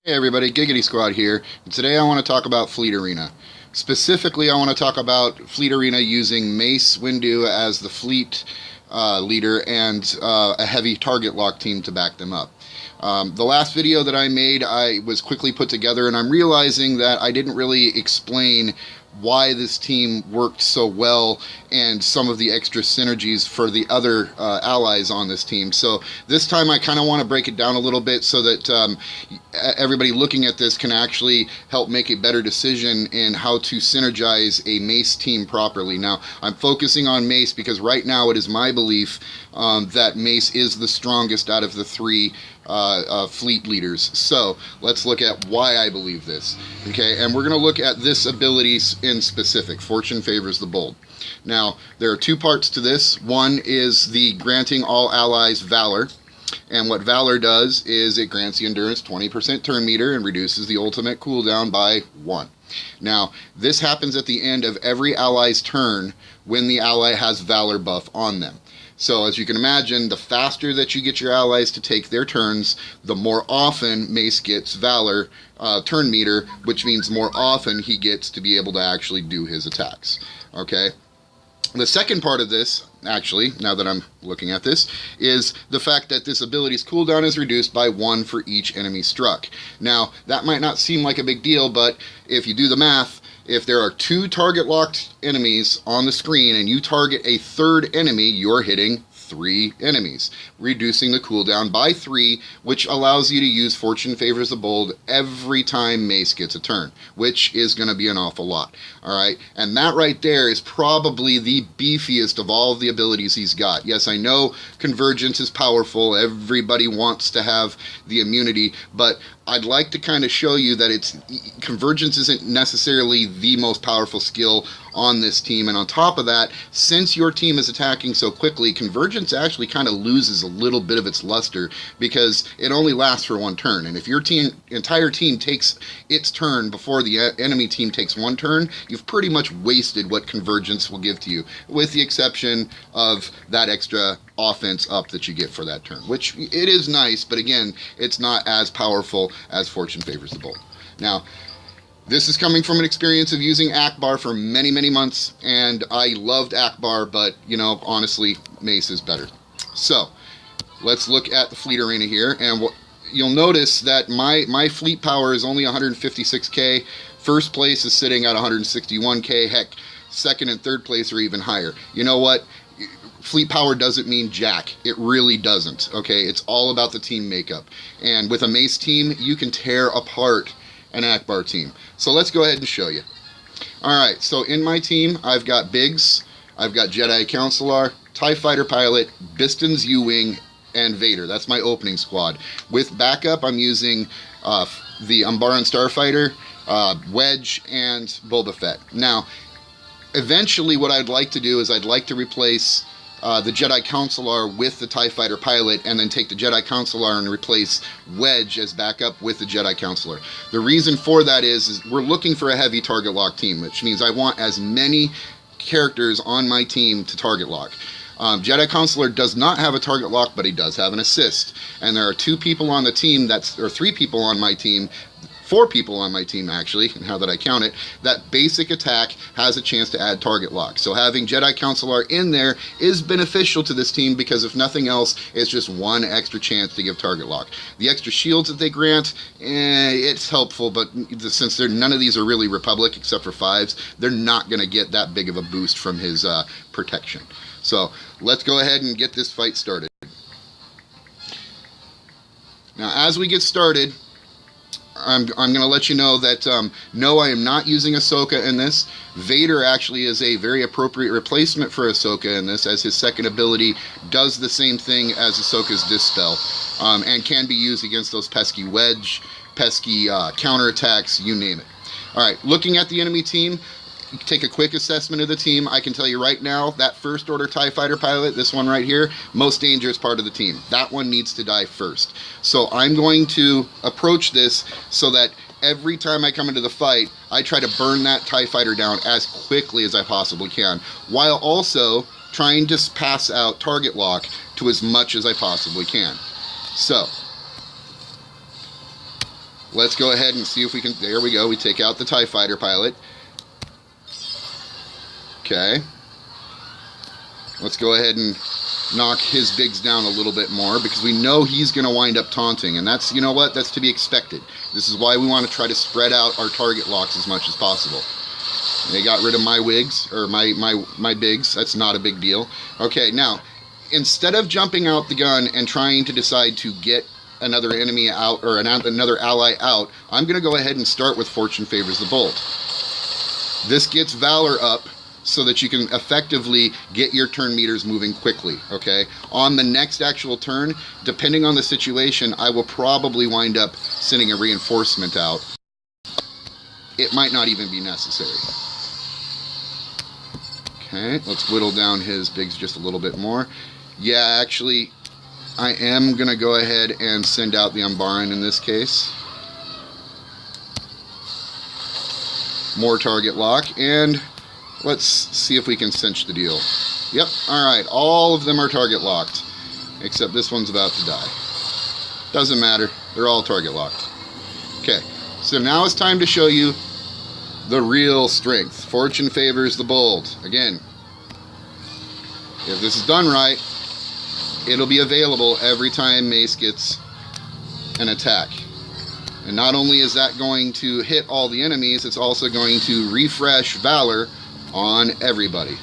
Hey everybody, Giggity Squad here. And today I want to talk about Fleet Arena. Specifically, I want to talk about Fleet Arena using Mace Windu as the fleet leader and a heavy target lock team to back them up. The last video that I made, I was quickly put together, and I'm realizing that I didn't really explain why this team worked so well and some of the extra synergies for the other allies on this team. So this time I kind of want to break it down a little bit so that everybody looking at this can actually help make a better decision in how to synergize a Mace team properly. Now, I'm focusing on Mace because right now it is my belief that Mace is the strongest out of the three fleet leaders. So let's look at why I believe this. Okay, and we're going to look at this ability in specific. Fortune favors the bold. Now, there are two parts to this. One is the granting all allies valor. And what Valor does is it grants the endurance 20% turn meter and reduces the ultimate cooldown by 1. Now, this happens at the end of every ally's turn when the ally has Valor buff on them. So as you can imagine, the faster that you get your allies to take their turns, the more often Mace gets Valor turn meter, which means more often he gets to be able to actually do his attacks. Okay? The second part of this, actually, now that I'm looking at this, is the fact that this ability's cooldown is reduced by 1 for each enemy struck. Now, that might not seem like a big deal, but if you do the math, if there are 2 target locked enemies on the screen and you target a third enemy, you're hitting 3 enemies, reducing the cooldown by 3, which allows you to use Fortune Favors the Bold every time Mace gets a turn, which is going to be an awful lot. Alright, and that right there is probably the beefiest of all of the abilities he's got. Yes, I know Convergence is powerful, everybody wants to have the immunity, but I'd like to kind of show you that Convergence isn't necessarily the most powerful skill on this team, and on top of that, since your team is attacking so quickly, Convergence actually kind of loses a little bit of its luster because it only lasts for 1 turn, and if your entire team takes its turn before the enemy team takes 1 turn, you've pretty much wasted what Convergence will give to you, with the exception of that extra offense up that you get for that turn, which it is nice, but again, it's not as powerful as Fortune Favors the Bold. Now, this is coming from an experience of using Akbar for many, many months, and I loved Akbar, but, you know, honestly, Mace is better. So, let's look at the Fleet Arena here, and you'll notice that my fleet power is only 156k. First place is sitting at 161k. Heck, second and third place are even higher. You know what? Fleet power doesn't mean jack. It really doesn't, okay? It's all about the team makeup. And with a Mace team, you can tear apart an Akbar team. So let's go ahead and show you. Alright, so in my team, I've got Biggs, I've got Jedi Counselor, TIE Fighter Pilot, Biston's U-Wing, and Vader. That's my opening squad. With backup, I'm using the Umbaran Starfighter, Wedge, and Boba Fett. Now, eventually what I'd like to do is I'd like to replace the Jedi Counselor with the TIE Fighter Pilot, and then take the Jedi Counselor and replace Wedge as backup with the Jedi Counselor. The reason for that is we're looking for a heavy target lock team, which means I want as many characters on my team to target lock. Jedi Counselor does not have a target lock, but he does have an assist. And there are 2 people on the team, or 3 people on my team, 4 people on my team actually, now that I count it, that basic attack has a chance to add target lock. So having Jedi Counselor in there is beneficial to this team because if nothing else, it's just 1 extra chance to give target lock. The extra shields that they grant, it's helpful, but since none of these are really Republic except for 5s, they're not going to get that big of a boost from his protection. So let's go ahead and get this fight started. Now as we get started, I'm going to let you know that, no, I am not using Ahsoka in this. Vader actually is a very appropriate replacement for Ahsoka in this, as his second ability does the same thing as Ahsoka's Dispel, and can be used against those pesky Wedge, pesky counterattacks, you name it. Alright, looking at the enemy team, take a quick assessment of the team. I can tell you right now, that First Order TIE Fighter Pilot, this one right here, most dangerous part of the team. That one needs to die first. So I'm going to approach this so that every time I come into the fight, I try to burn that TIE Fighter down as quickly as I possibly can, while also trying to pass out target lock to as much as I possibly can. So, let's go ahead and see if we can, there we go, we take out the TIE fighter pilot. Okay. Let's go ahead and knock his bigs down a little bit more, because we know he's going to wind up taunting, and that's, you know what, that's to be expected. This is why we want to try to spread out our target locks as much as possible. They got rid of my wigs, or my bigs. That's not a big deal. Okay, now, instead of jumping out the gun and trying to decide to get another enemy out, or another ally out, I'm going to go ahead and start with Fortune Favors the Bold. This gets Valor up so that you can effectively get your turn meters moving quickly, okay? On the next actual turn, depending on the situation, I will probably wind up sending a reinforcement out. It might not even be necessary. Okay, let's whittle down his bigs just a little bit more. Yeah, actually, I am going to go ahead and send out the Umbaran in this case. More target lock, and let's see if we can cinch the deal. Yep, alright, all of them are target locked, except this one's about to die. Doesn't matter, they're all target locked. Okay, so now it's time to show you the real strength. Fortune Favors the Bold. Again, if this is done right, it'll be available every time Mace gets an attack. And not only is that going to hit all the enemies, it's also going to refresh Valor on everybody.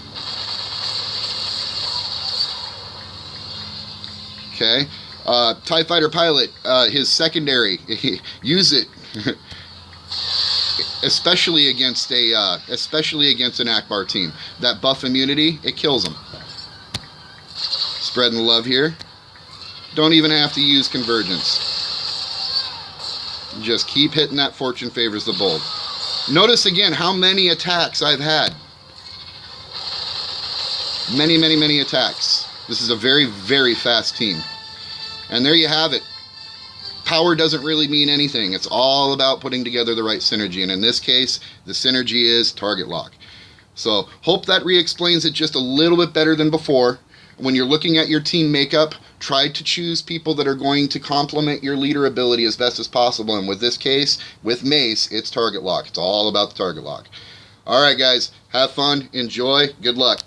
Okay, TIE Fighter Pilot, his secondary, use it, especially against an Akbar team. That buff immunity, it kills them. Spreading the love here. Don't even have to use convergence. Just keep hitting that Fortune Favors the Bold. Notice again how many attacks I've had. Many, many, many attacks. This is a very, very fast team. And there you have it. Power doesn't really mean anything. It's all about putting together the right synergy. And in this case, the synergy is target lock. So, hope that re-explains it just a little bit better than before. When you're looking at your team makeup, try to choose people that are going to complement your leader ability as best as possible. And with this case, with Mace, it's target lock. It's all about the target lock. Alright guys, have fun, enjoy, good luck.